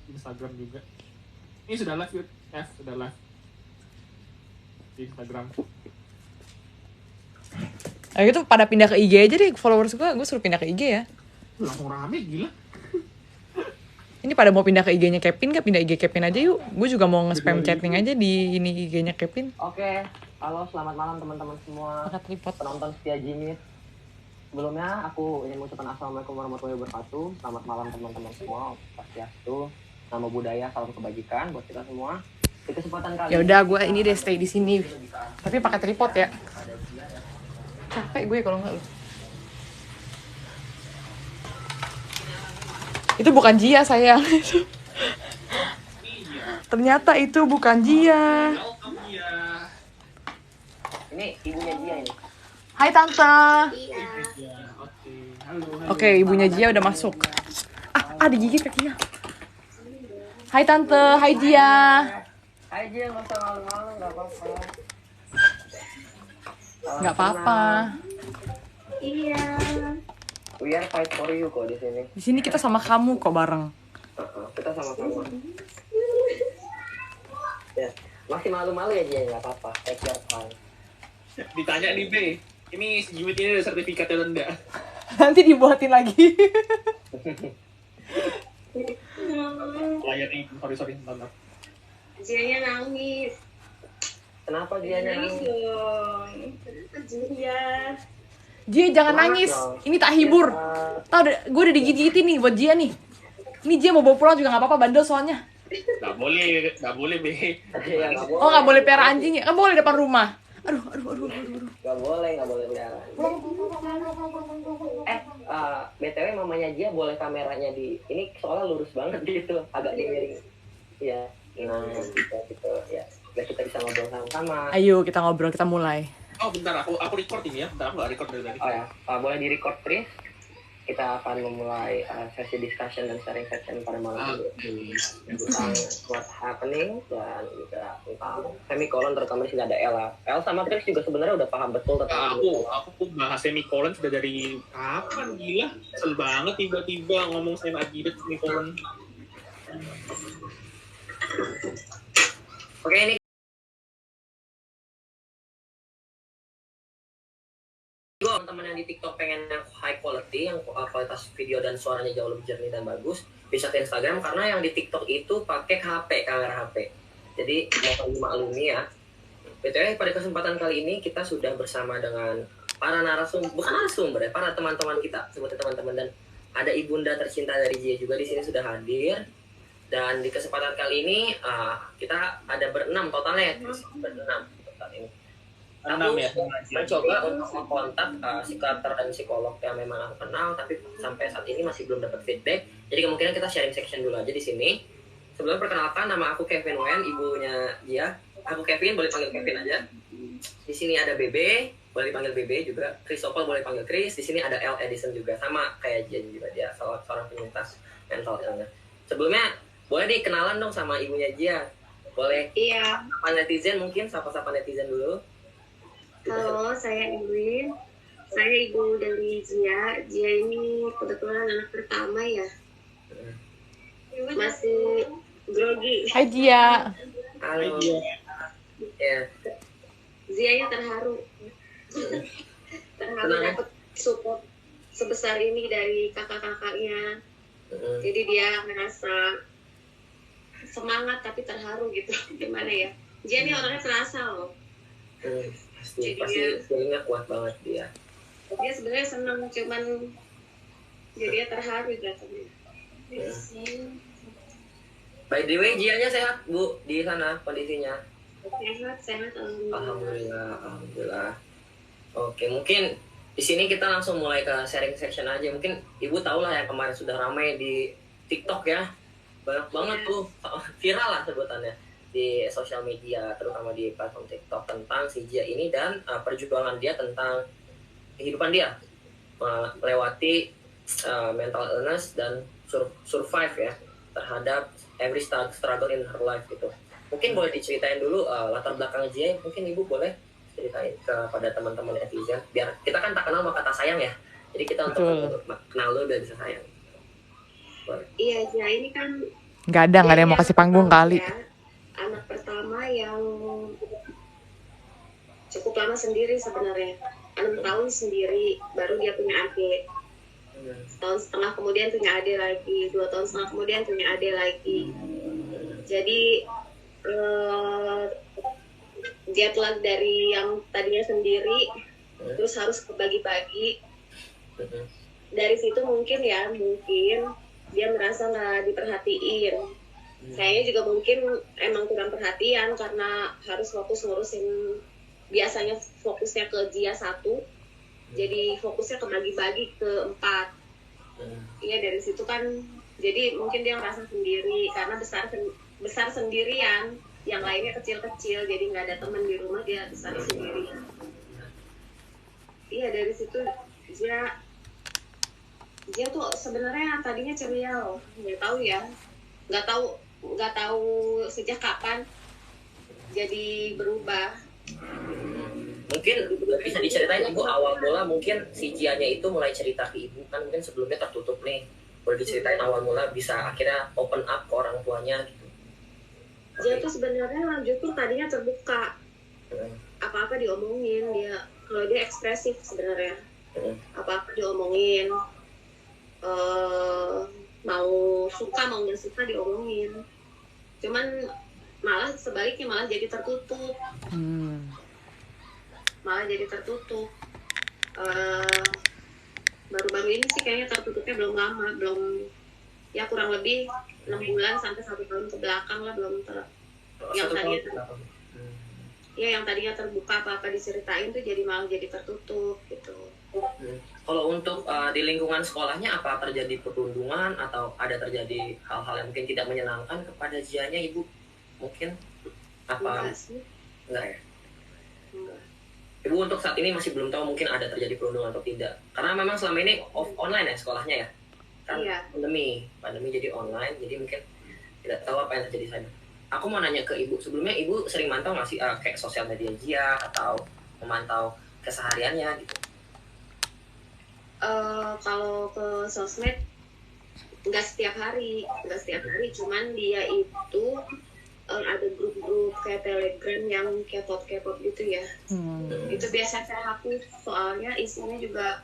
Instagram juga. Ini sudah live yuk, sudah live di Instagram. Itu pada pindah ke IG aja deh, followers gue suruh pindah ke IG ya. Langsung rame gila. Ini pada mau pindah ke IG-nya Kevin, gak pindah IG Kevin aja yuk. Gue juga mau nge-spam chatting aja di ini IG-nya Kevin. Oke, halo selamat malam teman-teman semua. Angkat tripod. Penonton setia Jimis. Sebelumnya aku ingin mengucapkan assalamualaikum warahmatullahi wabarakatuh. Selamat malam teman-teman semua. Swastiastu, nama budaya, salam kebajikan buat kita semua. Di kesempatan kali. Ya udah, gue ini deh stay di sini. Tapi pakai tripod ya. Capek gue kalau nggak lu. Itu bukan Jia sayang. Ternyata itu bukan Jia. Ini ibunya Jia ini. Hai tante. Ya, oke. Halo. Oke, ibunya Jia udah masuk. Digigit kakinya. Hai tante, hai Jia. Hai Jia, nggak usah malu-malu, nggak apa-apa. Nggak apa-apa. Iya. We are fight for you kok di sini. Di sini kita sama kamu kok bareng. Kita sama-sama. Ya, masih malu-malu ya Jia, nggak apa-apa. Take your time. Ditanya nih B, ini si Jimit ini ada sertifikatnya enggak? Nanti dibuatin lagi. Layarnya sorry nonton. Jianya nangis. Kenapa Jia Nangis nangis? dong. Kenapa Jia? Jia jangan nangis. Ini tak hibur. Tahu gue udah digigit nih buat Jia nih. Ini Jia mau bawa pulang juga nggak apa-apa, bandel soalnya. Nggak boleh B. Iya, Oh nggak boleh pelihara anjing ya? Nggak boleh depan rumah. Aduh. Nggak boleh pelihara. BTW mamanya Jia boleh kameranya di ini soalnya lurus banget gitu, agak miring. Iya, nah gitu ya. Biar kita bisa ngobrol sama-sama. Ayo kita ngobrol, kita mulai. Oh bentar, aku record ini ya. Bentar, aku nggak record dari tadi. Oh ya, boleh di record please. Kita akan memulai sesi discussion dan sharing session pada malam ini tentang what happening dan juga tentang semikolon, terutama di sini ada Ella. El sama Chris juga sebenarnya udah paham betul tentang Aku bahas semikolon sudah dari kapan gila? Kesel banget tiba-tiba ngomong semikolon. Oke, ini teman-teman yang di TikTok pengen yang high quality, yang kualitas video dan suaranya jauh lebih jernih dan bagus, bisa ke Instagram karena yang di TikTok itu pakai HP, kamera HP. Jadi mohon dimaklumi ya. BTW pada kesempatan kali ini kita sudah bersama dengan para narasumber, bukan narasumber ya, para teman-teman kita, sebutnya teman-teman, dan ada ibunda tercinta dari Jia juga di sini sudah hadir. Dan di kesempatan kali ini kita ada berenam totalnya, berenam total ini. Aku mencoba untuk mengkontak psikiater dan psikolog yang memang aku kenal, tapi sampai saat ini masih belum dapat feedback. Jadi kemungkinan kita sharing section dulu aja di sini. Sebelum perkenalkan, nama aku Kevin Wen, ibunya Jia. Aku Kevin, boleh panggil Kevin aja. Di sini ada Bebe, boleh dipanggil Bebe juga. Christopher boleh panggil Chris. Di sini ada L Edison juga, sama kayak Jia juga, dia seorang penyintas mental illness. Sebelumnya boleh nih kenalan dong sama ibunya Jia. Boleh? Iya. Sapa netizen mungkin, sapa netizen dulu. Halo, saya Edwin. Saya ibu dari Jia. Jia ini kebetulan anak pertama ya. Masih grogi. Hai Jia. Halo. Ya. Zianya terharu. Terharu dapat support sebesar ini dari kakak-kakaknya. Jadi dia merasa semangat tapi terharu gitu. Gimana ya? Jia ini orangnya terasa loh. Pasti feelingnya kuat banget dia. Dia sebenarnya senang, cuman jadinya terharu rasanya. By the way, Jianya sehat Bu di sana kondisinya? Sehat. Alhamdulillah. Oke, mungkin di sini kita langsung mulai ke sharing section aja. Mungkin Ibu tahu lah yang kemarin sudah ramai di TikTok ya, banyak banget tuh viral lah sebutannya di sosial media, terutama di platform TikTok, tentang si Jia ini dan perjuangan dia tentang kehidupan dia melewati mental illness dan survive ya terhadap every struggle in her life gitu. Mungkin boleh diceritain dulu latar belakang Jia, mungkin Ibu boleh ceritain kepada teman-teman netizen, biar kita kan tak kenal maka kata sayang ya, jadi kita untuk kenal dulu biar bisa sayang. Iya, Jia ini kan Nggak ada yang mau kasih panggung kali. Ya, anak pertama yang cukup lama sendiri sebenarnya, 6 tahun sendiri, baru dia punya adik. Setahun setengah kemudian punya adik lagi, 2 tahun setengah kemudian punya adik lagi. Jadi dia telah dari yang tadinya sendiri, terus harus kebagi-bagi. Dari situ mungkin dia merasa nggak diperhatiin. Kayaknya juga mungkin emang kurang perhatian karena harus fokus ngurusin, biasanya fokusnya ke Jia 1, jadi fokusnya kebagi-bagi ke 4. Iya, dari situ kan jadi mungkin dia ngerasa sendiri karena besar sendirian, yang lainnya kecil-kecil, jadi nggak ada teman di rumah, dia besar sendiri. Iya, dari situ dia tuh sebenarnya tadinya ceria loh, nggak tahu sejak kapan jadi berubah. Mungkin bisa diceritain ibu awal mula mungkin si Jianya itu mulai cerita ke ibu, kan mungkin sebelumnya tertutup nih, boleh diceritain awal mula bisa akhirnya open up ke orang tuanya gitu. Dia tuh sebenarnya justru tadinya terbuka, apa-apa diomongin dia, kalau dia ekspresif sebenarnya, apa-apa diomongin. Mau suka mau nggak suka diomongin, cuman malah sebaliknya malah jadi tertutup. Baru-baru ini sih kayaknya tertutupnya belum lama, ya kurang lebih 6 bulan sampai 1 tahun ke belakang lah, yang tadinya terbuka apa-apa diceritain tuh jadi malah jadi tertutup gitu. Kalau untuk di lingkungan sekolahnya apa terjadi perundungan atau ada terjadi hal-hal yang mungkin tidak menyenangkan kepada Jianya ibu? Mungkin apa? Enggak ya? Enggak. Ibu untuk saat ini masih belum tahu mungkin ada terjadi perundungan atau tidak. Karena memang selama ini online ya sekolahnya ya. Kan iya. Pandemi jadi online, jadi mungkin tidak tahu apa yang terjadi sana. Aku mau nanya ke ibu, sebelumnya ibu sering mantau nggak sih kayak sosial media Jia atau memantau kesehariannya gitu? Kalau ke sosmed nggak setiap hari, cuman dia itu ada grup-grup kayak Telegram yang K-pop gitu ya. Itu biasa saya hapus, soalnya isinya juga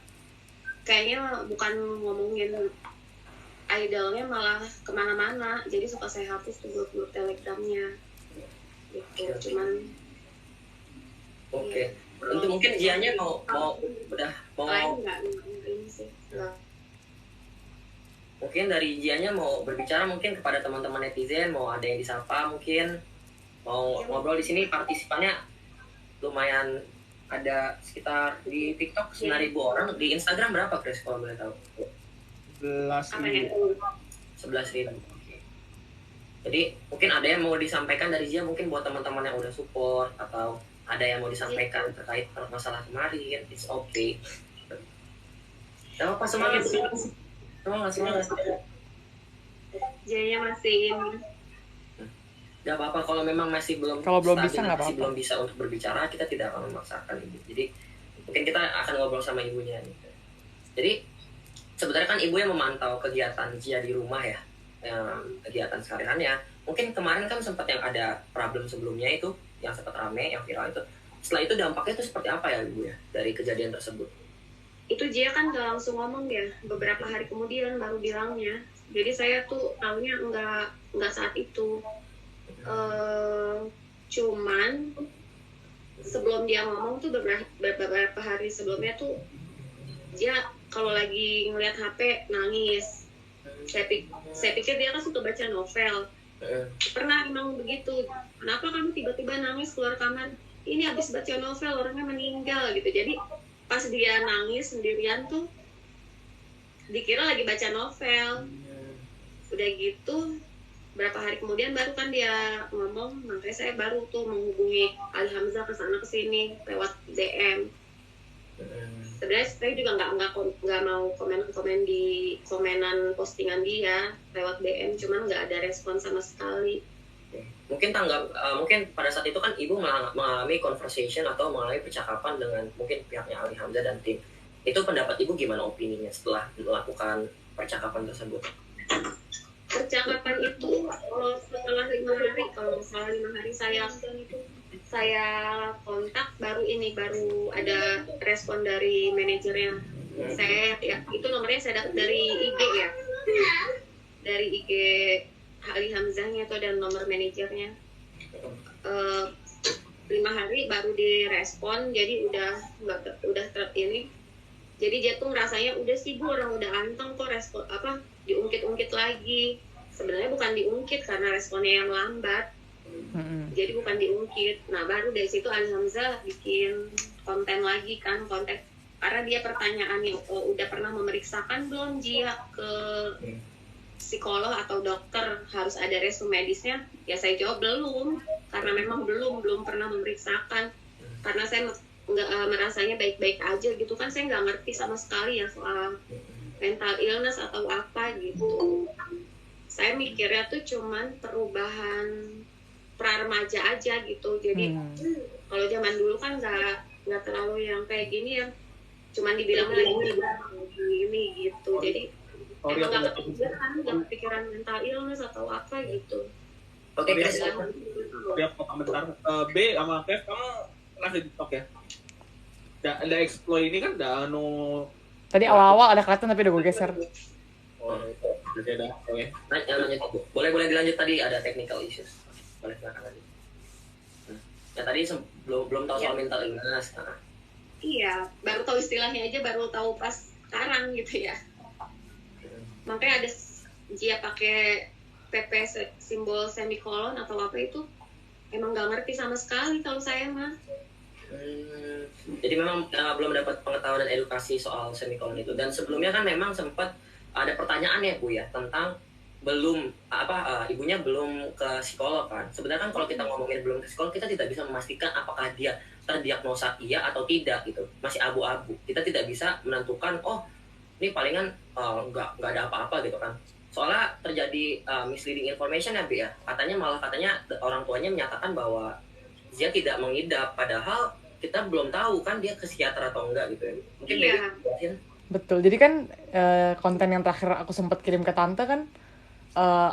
kayaknya bukan ngomongin idolnya, malah kemana-mana, jadi suka saya hapus tuh grup-grup Telegramnya gitu. Cuman ya. Untuk mungkin Jianya mau ini sih. Mungkin dari Jianya mau berbicara mungkin kepada teman-teman netizen, mau ada yang disapa mungkin, mau ngobrol di sini. Partisipannya lumayan ada sekitar di TikTok 9.000 orang, di Instagram berapa Chris kalau boleh tahu? 11.000. 11.000. Jadi mungkin ada yang mau disampaikan dari Jia mungkin buat teman-teman yang udah support, atau ada yang mau disampaikan terkait masalah kemarin. It's okay. Gak apa-apa, semangat. Jaya masih ini. Gak apa-apa kalau memang masih belum bisa nggak apa-apa. masih belum bisa untuk berbicara, kita tidak akan memaksakan ibu. Jadi mungkin kita akan ngobrol sama ibunya gitu. Jadi sebenarnya kan ibu yang memantau kegiatan Jia di rumah ya, kegiatan sehariannya. Mungkin kemarin kan sempat yang ada problem sebelumnya itu yang sempat rame, yang viral itu. Setelah itu dampaknya itu seperti apa ya ibu ya dari kejadian tersebut? Itu Jia kan gak langsung ngomong ya, beberapa hari kemudian baru bilangnya. Jadi saya tuh tahunya nggak saat itu. Cuman sebelum dia ngomong tuh beberapa hari sebelumnya tuh dia kalau lagi ngeliat HP nangis. Saya pikir dia kan suka baca novel. Pernah emang begitu. Kenapa kamu tiba-tiba nangis keluar kamar? Ini habis baca novel, orangnya meninggal gitu. Jadi pas dia nangis sendirian tuh dikira lagi baca novel. Udah gitu berapa hari kemudian baru kan dia ngomong, makanya saya baru tuh menghubungi Ali Hamzah kesana kesini lewat DM. Sebenarnya saya juga nggak mau komen di komenan postingan dia lewat DM, cuman nggak ada respon sama sekali. Mungkin mungkin pada saat itu kan ibu mengalami conversation atau mengalami percakapan dengan mungkin pihaknya Ali Hamzah dan tim. Itu pendapat ibu gimana opininya setelah melakukan percakapan tersebut? percakapan itu setelah 5 hari, kalau salah 5 hari saya kontak, baru ada respon dari manajernya. Saya ya, itu nomornya saya dapat dari IG ya, dari IG Ali Hamzahnya itu, dan nomor manajernya. 5 hari baru direspon, jadi ini. Jadi dia tuh rasanya udah sih Bu, orang udah anteng kok, respon apa diungkit-ungkit lagi. Sebenarnya bukan diungkit karena responnya yang lambat. Jadi bukan diungkit. Nah, baru dari situ Ali Hamzah bikin konten lagi kan, karena dia pertanyaannya, udah pernah memeriksakan belum Jia ke psikolog atau dokter, harus ada resume medisnya? Ya saya jawab belum, karena memang belum pernah memeriksakan, karena saya nggak merasanya baik-baik aja gitu kan. Saya nggak ngerti sama sekali ya soal mental illness atau apa gitu. Saya mikirnya tuh cuman perubahan pra-remaja aja gitu. Jadi kalau zaman dulu kan nggak terlalu yang kayak gini ya, cuman dibilang ini gitu. Jadi emang nggak kepikiran mental illness atau apa gitu. Oke, Chris. Dia bentar. B sama Kev, kamu pernah di TikTok ya? Ada exploit ini kan, ada Tadi awal-awal ada kelihatan tapi udah gue geser. Oh, oke dah. Oke. Lanjut. Boleh dilanjut, tadi ada technical issues. Boleh silakan lanjut. Ya tadi belum tahu soal mental illness. Iya, baru tahu istilahnya aja, baru tahu pas sekarang gitu ya. Makanya ada Jia pakai PP simbol semikolon atau apa itu, emang nggak ngerti sama sekali kalau saya mah. Jadi memang belum dapat pengetahuan dan edukasi soal semikolon itu. Dan sebelumnya kan memang sempat ada pertanyaan ya Bu ya, tentang ibunya belum ke psikolog kan. Sebenarnya kan kalau kita ngomongin belum ke psikolog, kita tidak bisa memastikan apakah dia terdiagnosa iya atau tidak gitu. Masih abu-abu. Kita tidak bisa menentukan ini palingan nggak ada apa-apa gitu kan. Soalnya terjadi misleading information ya Bu ya. Katanya orang tuanya menyatakan bahwa dia tidak mengidap, padahal kita belum tahu kan dia ke psikiater atau enggak gitu ya. Mungkin jelasin. Betul. Jadi kan konten yang terakhir aku sempat kirim ke tante kan,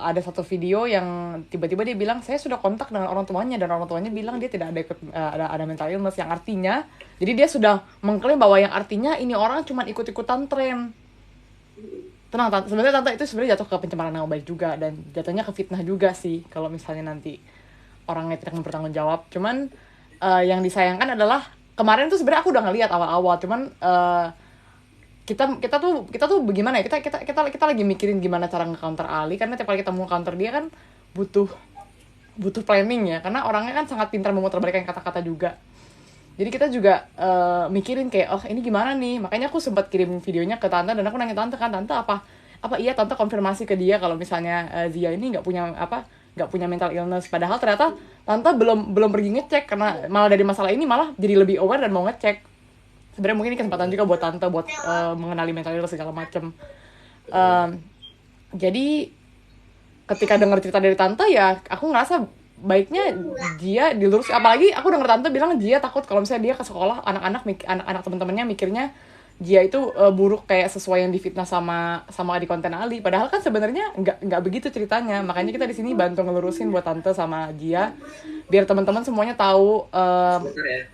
ada satu video yang tiba-tiba dia bilang saya sudah kontak dengan orang tuanya, dan orang tuanya bilang dia tidak ada mental illness, yang artinya jadi dia sudah mengklaim bahwa yang artinya ini orang cuma ikut-ikutan tren. Tenang tante, sebenarnya tante itu sebenarnya jatuh ke pencemaran nama baik juga, dan jatuhnya ke fitnah juga sih kalau misalnya nanti orangnya tidak bertanggung jawab. Cuman yang disayangkan adalah kemarin tuh sebenarnya aku udah ngeliat awal-awal, cuman kita tuh bagaimana ya, kita lagi mikirin gimana cara nge-counter Ali, karena tiap kali kita mau counter dia kan butuh planning ya, karena orangnya kan sangat pintar memutarbalikkan kata-kata juga. Jadi kita juga mikirin kayak ini gimana nih. Makanya aku sempat kirim videonya ke tante, dan aku nanya tante apa iya tante konfirmasi ke dia kalau misalnya Zia ini nggak punya mental illness. Padahal ternyata tante belum pergi ngecek, karena malah dari masalah ini malah jadi lebih aware dan mau ngecek. Sebenarnya mungkin ini kesempatan juga buat tante buat mengenali mental illness segala macam. Jadi ketika dengar cerita dari tante ya aku ngerasa baiknya Jia dilurus. Apalagi aku dengar tante bilang Jia takut kalau misalnya dia ke sekolah, anak-anak teman-temannya mikirnya Jia itu buruk kayak sesuai yang difitnah sama di konten Ali. Padahal kan sebenarnya nggak begitu ceritanya. Makanya kita di sini bantu ngelurusin buat tante sama Jia, biar teman-teman semuanya tahu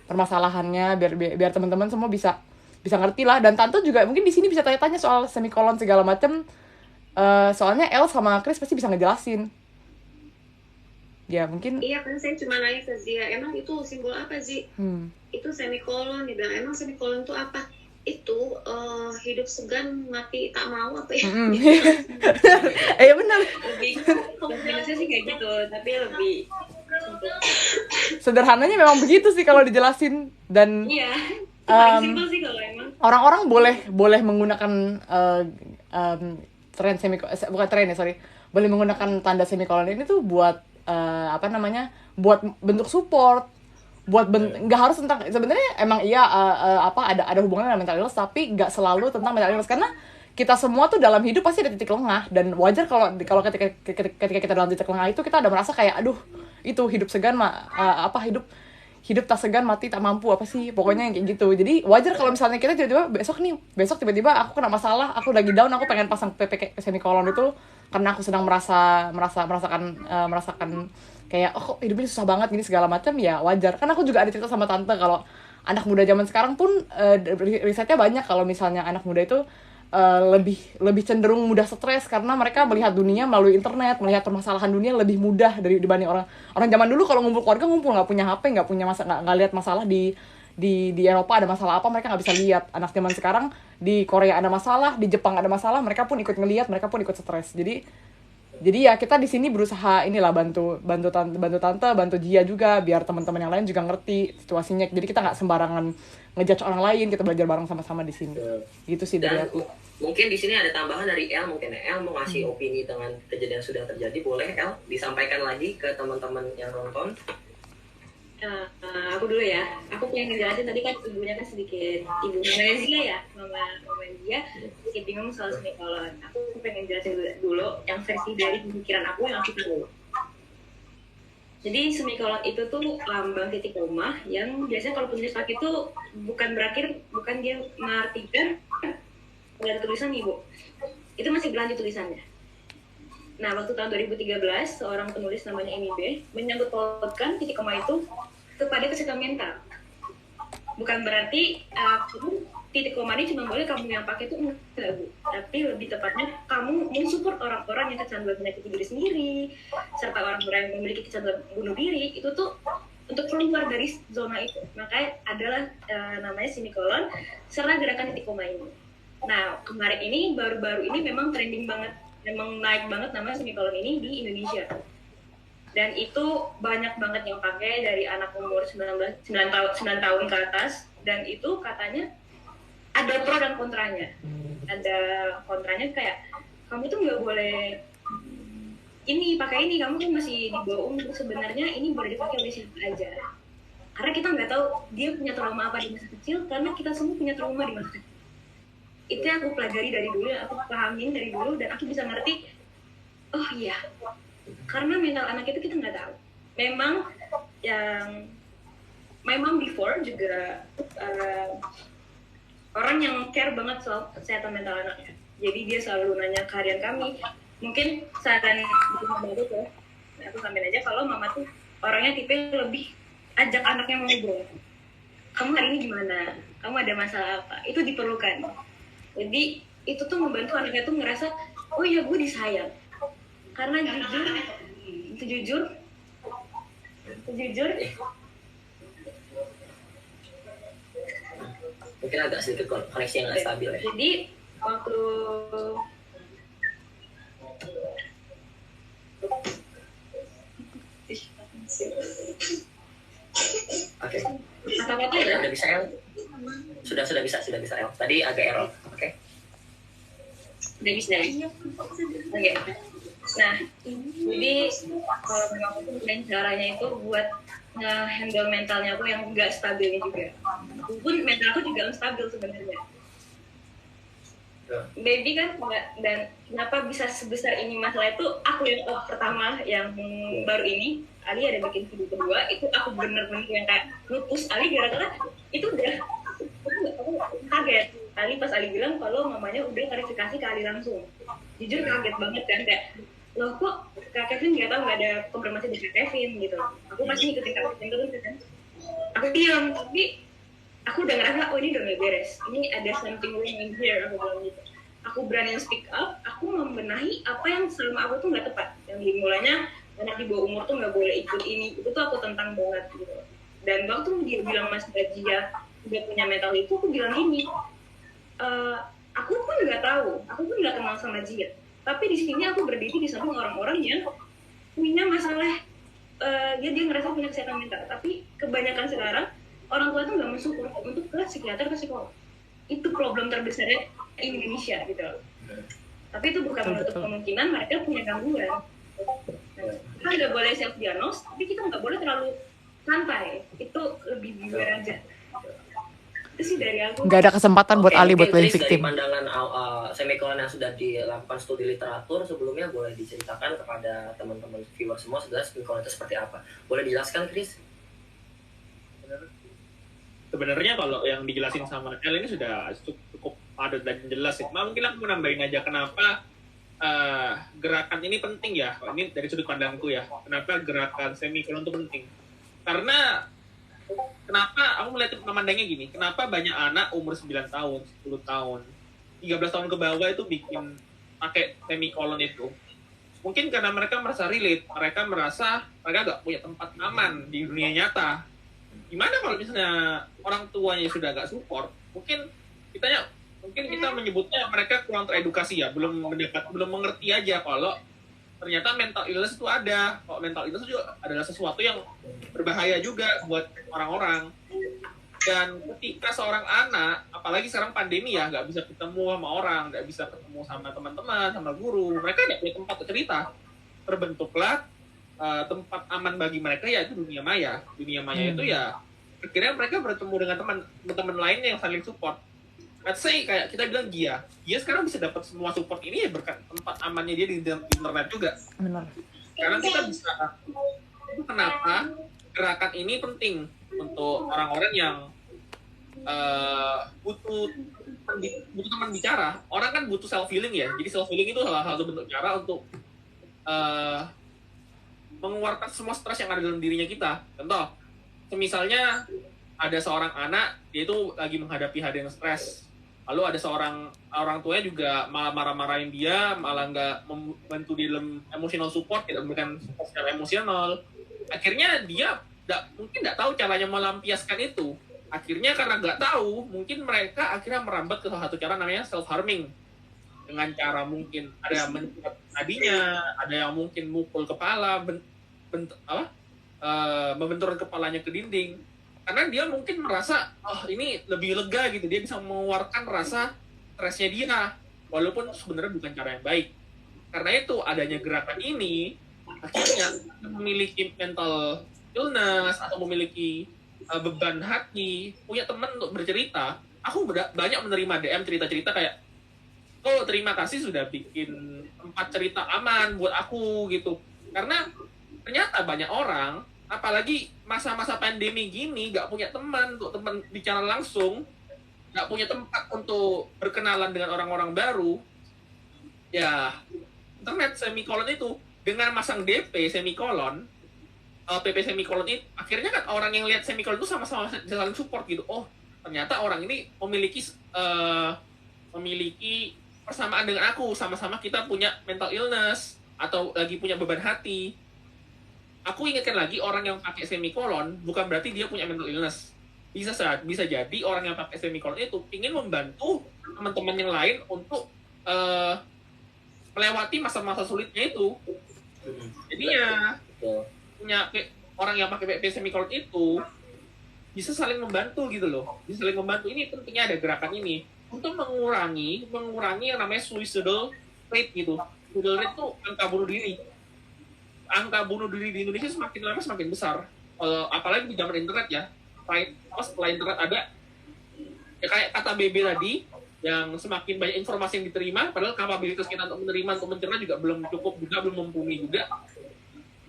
permasalahannya, biar teman-teman semua bisa ngerti lah. Dan tante juga mungkin di sini bisa tanya-tanya soal semikolon segala macam. Soalnya El sama Chris pasti bisa ngejelasin. Ya mungkin. Iya kan, saya cuma nanya ke Zia, emang itu simbol apa sih? Itu semikolon. Dibilang emang semikolon itu apa? Itu hidup segan mati tak mau apa ya? Iya benar. Lebih kombinasinya sih kayak gitu, tapi lebih sederhananya memang begitu sih kalau dijelasin. Dan iya, paling simpel sih kalau emang. Orang-orang boleh menggunakan boleh menggunakan tanda semikolon ini tuh buat buat bentuk support, nggak harus tentang, sebenarnya emang iya ada hubungannya dengan mental illness, tapi nggak selalu tentang mental illness, karena kita semua tuh dalam hidup pasti ada titik lengah, dan wajar kalau ketika kita dalam titik lengah itu kita udah merasa kayak itu hidup segan hidup tak segan mati tak mampu, apa sih pokoknya yang kayak gitu. Jadi wajar kalau misalnya kita besok tiba-tiba aku kena masalah, aku lagi down, aku pengen pasang PP semikolon itu karena aku sedang merasakan kayak oh kok hidup ini susah banget gini segala macam, ya wajar. Kan aku juga ada cerita sama tante kalau anak muda zaman sekarang pun risetnya banyak kalau misalnya anak muda itu lebih cenderung mudah stres karena mereka melihat dunia melalui internet, melihat permasalahan dunia lebih mudah dibanding orang zaman dulu. Kalau ngumpul keluarga ngumpul nggak punya HP, nggak lihat masalah di Eropa ada masalah apa, mereka nggak bisa lihat. Anak zaman sekarang di Korea ada masalah, di Jepang ada masalah, mereka pun ikut ngelihat, mereka pun ikut stres. Jadi ya kita di sini berusaha inilah bantu tante, bantu Jia juga biar teman-teman yang lain juga ngerti situasinya. Jadi kita nggak sembarangan ngejudge orang lain, kita belajar bareng sama-sama di sini. Gitu sih dari aku. Mungkin di sini ada tambahan dari El, mungkin El mau ngasih opini dengan kejadian sudah terjadi, boleh El disampaikan lagi ke teman-teman yang nonton. Aku dulu ya, aku pengen ngejelasin tadi kan ibunya kan sedikit, ibu Zia ya, mama Zia sedikit bingung soal semikolon. Aku pengen jelasin dulu yang versi dari pemikiran aku yang aku tahu. Jadi semikolon itu tuh lambang titik koma yang biasanya kalau penulis laki itu bukan berakhir, bukan dia mengartikan ada tulisan ibu, itu masih berlanjut tulisannya. Nah, waktu tahun 2013, seorang penulis namanya Amy B menyangkut pautkan titik koma itu kepada kesehatan mental. Bukan berarti titik koma ini cuma boleh kamu yang pakai itu enggak, Bu. Tapi lebih tepatnya kamu mensupport orang-orang yang kecanduan menyakiti diri sendiri, serta orang-orang yang memiliki kecanduan bunuh diri, itu tuh untuk keluar dari zona itu. Makanya adalah namanya semikolon serta gerakan titik koma ini. Nah, kemarin ini, baru-baru ini memang trending banget, memang naik banget nama semikolon ini di Indonesia. Dan itu banyak banget yang pakai dari anak umur 9 tahun ke atas. Dan itu katanya ada pro dan kontranya. Ada kontranya kayak, kamu tuh nggak boleh ini pakai ini, kamu tuh masih di bawah umur. Sebenarnya ini boleh dipakai oleh siapa aja. Karena kita nggak tahu dia punya trauma apa di masa kecil, karena kita semua punya trauma di masa kecil. Itu yang aku pelajari dari dulu, aku pahamin dari dulu, dan aku bisa ngerti, oh iya, karena mental anak itu kita nggak tahu. Memang before juga orang yang care banget soal kesehatan mental anaknya. Jadi dia selalu nanya ke harian kami, mungkin saran mama itu tuh, aku sampein aja kalau mama tuh orangnya tipe lebih ajak anaknya ngobrol. Kamu hari ini gimana? Kamu ada masalah apa? Itu diperlukan. Jadi itu tuh membantu anaknya tuh ngerasa, oh ya gue disayang. Karena jujur mungkin agak sedikit koneksi yang nggak stabil ya. Jadi waktu Oke. kata-kata ya? Udah bisa El? Sudah bisa El. Tadi agak error. Oke. Udah bisa ya? Oke. Nah, jadi kalau memang aku punya caranya itu buat nge-handle mentalnya aku yang nggak stabilnya juga. Walaupun mental aku juga stabil sebenarnya. Baby kan enggak, dan kenapa bisa sebesar ini masalah itu aku yang pertama yang baru ini Ali ada bikin video kedua itu aku bener-bener yang kayak lupus Ali gara-gara itu udah aku kaget Ali pas Ali bilang kalau mamanya udah klarifikasi ke Ali langsung. Jujur kaget banget kan, kayak loh kok Kak Kevin nggak tahu, nggak ada konfirmasi dari Kak Kevin gitu. Aku pasti ngikutin Kak Kevin terus kan. Aku diam, tapi aku udah ngerasa, oh ini udah gak beres, ini ada something wrong in here, aku bilang gitu. Aku berani speak up, aku membenahi apa yang selama aku tuh nggak tepat. Yang dimulainya anak di bawah umur tuh nggak boleh ikut ini, itu tuh aku tentang banget gitu. Dan waktu dia bilang Mas Bajia udah punya mental itu, aku bilang gini, aku pun nggak tahu, aku pun nggak kenal sama Jia. Tapi di sini aku berdiri di samping orang-orang yang punya masalah, dia ngerasa punya kesehatan mental. Tapi kebanyakan sekarang orang tua itu nggak mensupport untuk ke psikiater, ke psikolog. Itu problem terbesarnya Indonesia gitu. Tapi itu bukan menutup kemungkinan mereka punya gangguan. Kita nggak boleh self diagnose, tapi kita nggak boleh terlalu santai. Itu lebih beware aja. Itu sih dari aku. Nggak ada kesempatan buat Ali buat playing victim. Dari pandangan semikolon yang sudah dilakukan studi literatur sebelumnya, boleh diceritakan kepada teman-teman viewer semua sebenarnya semikolon itu seperti apa? Boleh dijelaskan, Chris? Sebenarnya kalau yang dijelasin sama El ini sudah cukup padat dan jelas ya. Mungkin aku nambahin aja kenapa gerakan ini penting ya. Ini dari sudut pandangku ya. Kenapa gerakan semikolon itu penting? Karena kenapa aku melihat memandangnya gini, kenapa banyak anak umur 9 tahun, 10 tahun, 13 tahun ke bawah itu bikin pakai semikolon itu? Mungkin karena mereka merasa relate, mereka merasa mereka gak punya tempat aman di dunia nyata. Gimana kalau misalnya orang tuanya sudah gak support, mungkin kita menyebutnya mereka kurang teredukasi ya, belum mengerti aja kalau ternyata mental illness itu ada. Kalau mental illness itu adalah sesuatu yang berbahaya juga buat orang-orang. Dan ketika seorang anak, apalagi sekarang pandemi ya, nggak bisa ketemu sama orang, nggak bisa ketemu sama teman-teman, sama guru, mereka nggak punya tempat cerita. Terbentuklah tempat aman bagi mereka, yaitu dunia maya. Dunia maya itu ya, akhirnya mereka bertemu dengan teman-teman lainnya yang saling support. Let's say kayak kita bilang Gia sekarang bisa dapat semua support ini ya berkat tempat amannya dia di internet juga. Benar. Sekarang kita bisa, itu kenapa gerakan ini penting untuk orang-orang yang butuh teman bicara. Orang kan butuh self healing ya. Jadi self healing itu salah satu bentuk cara untuk mengeluarkan semua stres yang ada dalam dirinya kita. Contoh, misalnya ada seorang anak, dia itu lagi menghadapi hal yang stres. Lalu ada seorang orang tuanya juga malah marah-marahin dia, malah nggak membantu di dalam emotional support, tidak memberikan support secara emosional. Akhirnya dia mungkin nggak tahu caranya melampiaskan itu. Akhirnya karena nggak tahu, mungkin mereka akhirnya merambat ke salah satu cara namanya self-harming. Dengan cara mungkin ada yang mencurat nadinya, ada yang mungkin mukul kepala, membenturkan kepalanya ke dinding. Karena dia mungkin merasa, ini lebih lega gitu, dia bisa mengeluarkan rasa stresnya dia, walaupun sebenarnya bukan cara yang baik. Karena itu adanya gerakan ini, akhirnya memiliki mental illness atau memiliki beban hati, punya teman untuk bercerita. Aku banyak menerima DM cerita-cerita kayak, terima kasih sudah bikin tempat cerita aman buat aku gitu. Karena ternyata banyak orang, apalagi masa-masa pandemi gini, gak punya teman untuk teman bicara langsung, gak punya tempat untuk berkenalan dengan orang-orang baru. Ya, internet semikolon itu dengan masang DP semikolon, PP semikolon itu, akhirnya kan orang yang lihat semikolon itu sama-sama saling support gitu. Ternyata orang ini memiliki persamaan dengan aku, sama-sama kita punya mental illness atau lagi punya beban hati. Aku ingatkan lagi, orang yang pakai semikolon bukan berarti dia punya mental illness. Bisa jadi orang yang pakai semikolon itu ingin membantu teman-teman yang lain untuk melewati masa-masa sulitnya itu. Jadi ya punya orang yang pakai PP semikolon itu bisa saling membantu gitu loh. Bisa saling membantu. Ini pentingnya ada gerakan ini untuk mengurangi yang namanya suicidal rate gitu. Suicidal rate itu angka bunuh diri. Angka bunuh diri di Indonesia semakin lama semakin besar. Apalagi di zaman internet ya. Setelah internet ada, ya kayak kata BB tadi, yang semakin banyak informasi yang diterima, padahal kapabilitas kita untuk menerima, untuk mencerna juga belum cukup juga, belum mumpuni juga.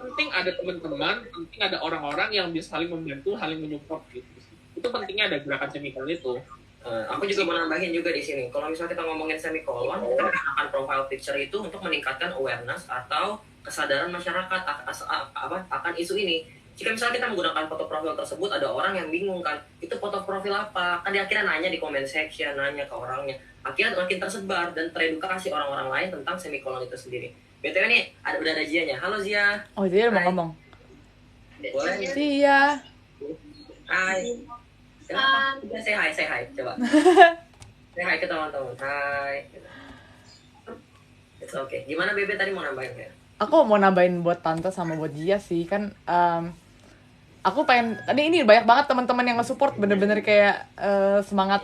Penting ada teman-teman, penting ada orang-orang yang bisa saling membantu, saling menyupport gitu. Itu pentingnya ada gerakan semikolon itu. Aku juga mau nambahin juga di sini. Kalau misalnya kita ngomongin semikolon, kita menggunakan profile picture itu untuk meningkatkan awareness atau kesadaran masyarakat akan isu ini. Jika misalnya kita menggunakan foto profil tersebut, ada orang yang bingung kan, itu foto profil apa? Kan dia akhirnya nanya di comment section, nanya ke orangnya. Akhirnya makin tersebar dan teredukasi orang-orang lain tentang semikolon itu sendiri. BTW nih, udah ada Zianya. Halo Zia. Zia udah mau ngomong. Boleh? Zia. Hai. Say hi, coba. Say hi ke teman-teman. Hai. It's okay. Gimana Bebe tadi mau nambahin ya? Aku mau nambahin buat Tante sama buat Zia sih, kan aku pengen, tadi ini banyak banget teman-teman yang nge-support, bener-bener kayak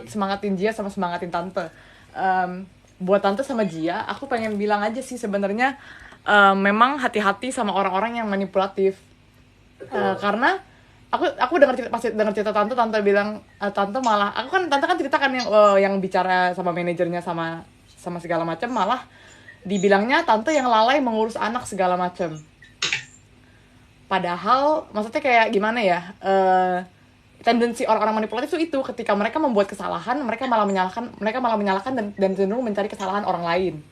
semangatin Zia sama semangatin Tante. Buat Tante sama Zia, aku pengen bilang aja sih sebenarnya memang hati-hati sama orang-orang yang manipulatif. Karena aku dengar cerita Tante bilang Tante kan cerita kan yang bicara sama manajernya sama segala macam, malah dibilangnya Tante yang lalai mengurus anak segala macam. Padahal maksudnya kayak gimana ya, tendensi orang-orang manipulatif itu ketika mereka membuat kesalahan, mereka malah menyalahkan dan cenderung mencari kesalahan orang lain.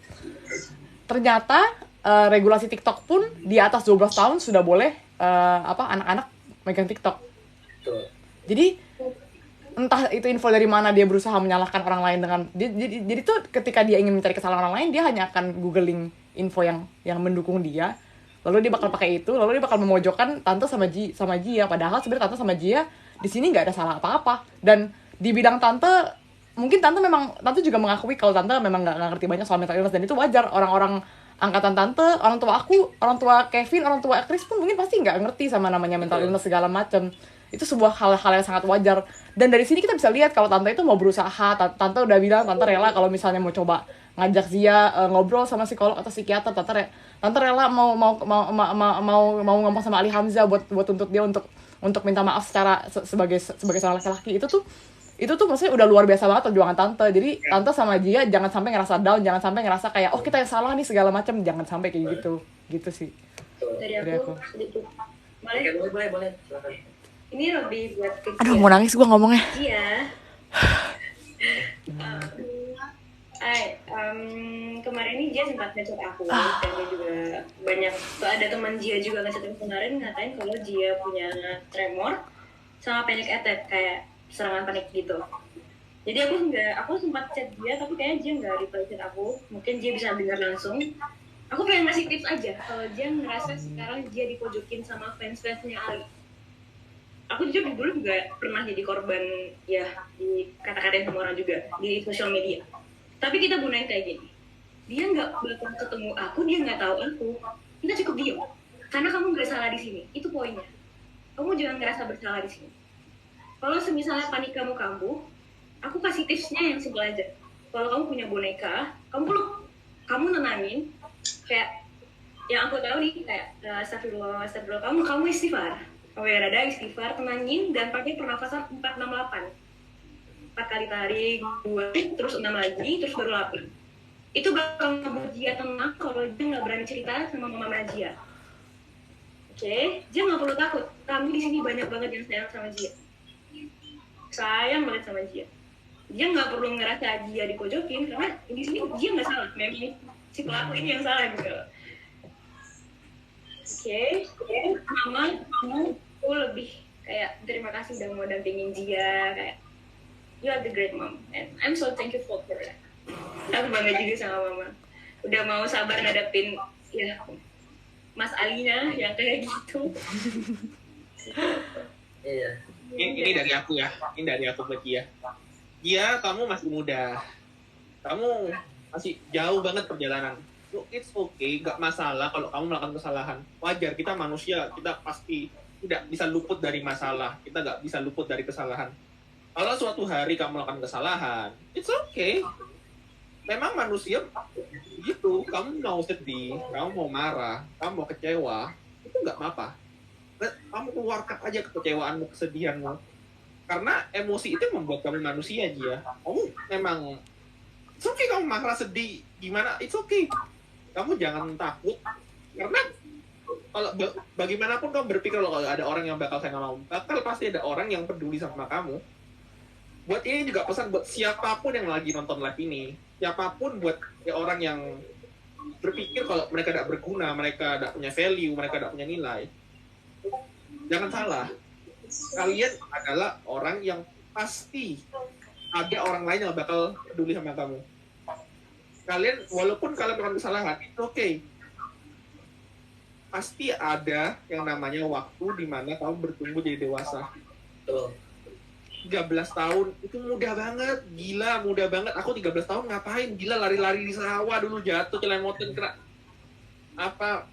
ternyata regulasi TikTok pun di atas 12 tahun sudah boleh anak-anak megang TikTok. Betul. Jadi entah itu info dari mana dia berusaha menyalahkan orang lain dengan jadi tuh ketika dia ingin mencari kesalahan orang lain, dia hanya akan googling info yang mendukung dia, lalu dia bakal pakai itu, lalu dia bakal memojokkan Tante sama Gia, padahal sebenarnya Tante sama Gia di sini nggak ada salah apa-apa. Dan di bidang Tante, mungkin Tante juga mengakui kalau Tante memang nggak ngerti banyak soal mental illness, dan itu wajar. Orang-orang angkatan Tante, orang tua aku, orang tua Kevin, orang tua aktris pun mungkin pasti nggak ngerti sama namanya mental illness segala macam. Itu sebuah hal-hal yang sangat wajar. Dan dari sini kita bisa lihat kalau Tante itu mau berusaha. Tante udah bilang Tante rela kalau misalnya mau coba ngajak Zia ngobrol sama psikolog atau psikiater. Tante rela mau ngomong sama Ali Hamzah buat tuntut dia untuk minta maaf sebagai seorang laki-laki. Itu tuh maksudnya udah luar biasa banget perjuangan Tante. Jadi Tante sama Gia jangan sampai ngerasa down, jangan sampai ngerasa kayak oh kita yang salah nih segala macam, jangan sampai kayak gitu sih. Dari aku sedikit. Boleh, silakan. Ini lebih buat ke Aduh, mau nangis gue ngomongnya. Iya. Kemarin ini Gia sempat ngechat aku, dan dia juga banyak, ada teman Gia juga ngechat aku kemarin ngatain kalau Gia punya tremor sama panic attack, kayak serangan panik gitu. Jadi aku sempat chat Gia, tapi kayaknya Gia nggak reply chat aku. Mungkin Gia bisa dengar langsung. Aku pengen ngasih tips aja kalau Gia ngerasa sekarang Gia dipojokin sama fans-fansnya Ali. Aku jujur dulu juga pernah jadi korban ya di kata-katain sama orang juga di sosial media. Tapi kita gunain kayak gini. Dia nggak bakal ketemu aku, dia nggak tahu aku. Kita cukup diam. Karena kamu nggak salah di sini. Itu poinnya. Kamu jangan ngerasa bersalah di sini. Kalau misalnya panik kamu kambuh, aku kasih tipsnya yang simpel aja. Kalau kamu punya boneka, kamu peluk, kamu nenangin. Kayak yang aku tahu nih kayak astagfirullah, kamu istighfar. Rada istighfar, tenangin, dan pakai pernafasan 4-6-8. 4 kali tarik, 2, terus 6 lagi, terus baru 8. Itu bakal ngebuat Gia tenang kalau dia nggak berani cerita sama mama Gia. Oke? Dia nggak perlu takut. Kami di sini banyak banget yang sayang sama Gia. Sayang banget sama Gia. Dia nggak perlu ngerasa Gia dipojokin, karena di sini Gia nggak salah. Memang si pelaku ini yang salah gitu. Oke, mama aku lebih kayak terima kasih udah mau dampingin Gia, kayak you are the great mom and I'm so thankful for that. Aku bangga juga sama mama udah mau sabar ngadepin ya Mas Alinya yang kayak gitu. Iya. Ini dari aku ya, buat Gia. Gia, kamu masih muda, kamu masih jauh banget perjalanan. It's okay, gak masalah kalau kamu melakukan kesalahan. Wajar, kita manusia, kita pasti tidak bisa luput dari masalah. Kita gak bisa luput dari kesalahan. Kalau suatu hari kamu melakukan kesalahan, it's okay. Memang manusia gitu, kamu mau sedih, kamu mau marah, kamu mau kecewa, itu gak apa-apa. Kamu keluarkan aja kekecewaanmu, kesedihanmu. Karena emosi itu membuat kamu manusia, Gia. Kamu memang, it's okay kamu marah, sedih, gimana, it's okay. Kamu jangan takut, karena kalau bagaimanapun kamu berpikir kalau ada orang yang bakal sayang sama kamu, bakal pasti ada orang yang peduli sama kamu. Buat ini juga pesan buat siapapun yang lagi nonton live ini, siapapun buat orang yang berpikir kalau mereka tidak berguna, mereka tidak punya value, mereka tidak punya nilai. Jangan salah, kalian adalah orang yang pasti ada orang lain yang bakal peduli sama kamu. Kalian, walaupun kalian melakukan kesalahan, itu oke. Pasti ada yang namanya waktu di mana kamu bertumbuh jadi dewasa. 13 tahun, itu mudah banget. Gila, mudah banget. Aku 13 tahun ngapain? Gila, lari-lari di sawah dulu, jatuh, celemotin, kena. Apa?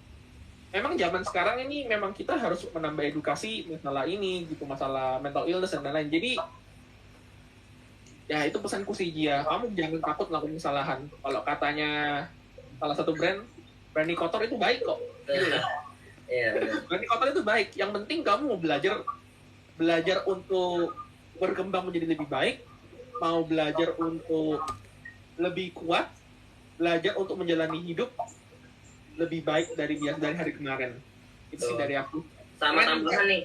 Memang zaman sekarang ini, memang kita harus menambah edukasi masalah ini, gitu, masalah mental illness dan lain-lain. Jadi, ya itu pesanku sih Gia, kamu jangan takut melakukan kesalahan. Kalau katanya salah satu berani kotor itu baik kok. Iya. Berani kotor itu baik. Yang penting kamu belajar untuk berkembang menjadi lebih baik, mau belajar untuk lebih kuat, belajar untuk menjalani hidup lebih baik dari hari kemarin. Itu sih dari aku. Sama tambahan nih.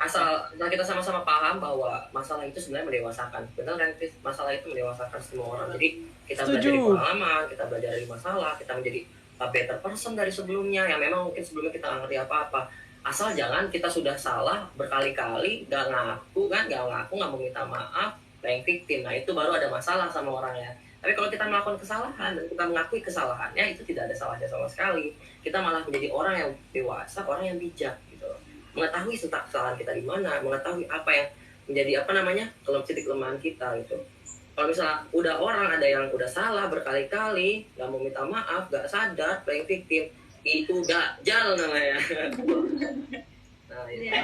Asal kita sama-sama paham bahwa masalah itu sebenarnya mendewasakan. Benar kan, Chris? Masalah itu mendewasakan semua orang. Jadi kita belajar dari pengalaman, kita belajar dari masalah, kita menjadi a better person dari sebelumnya yang memang mungkin sebelumnya kita nggak ngerti apa-apa. Asal jangan kita sudah salah berkali-kali, nggak ngaku, nggak meminta maaf, playing victim. Nah itu baru ada masalah sama orangnya. Tapi kalau kita melakukan kesalahan dan kita mengakui kesalahannya, itu tidak ada salahnya sama sekali. Kita malah menjadi orang yang dewasa, orang yang bijak gitu. Mengetahui tentang kesalahan kita di mana, mengetahui apa yang menjadi titik kelemahan kita gitu. Kalau misalnya udah orang ada yang udah salah berkali-kali, nggak mau minta maaf, nggak sadar, playing victim, itu dajjal namanya. Nah, ya.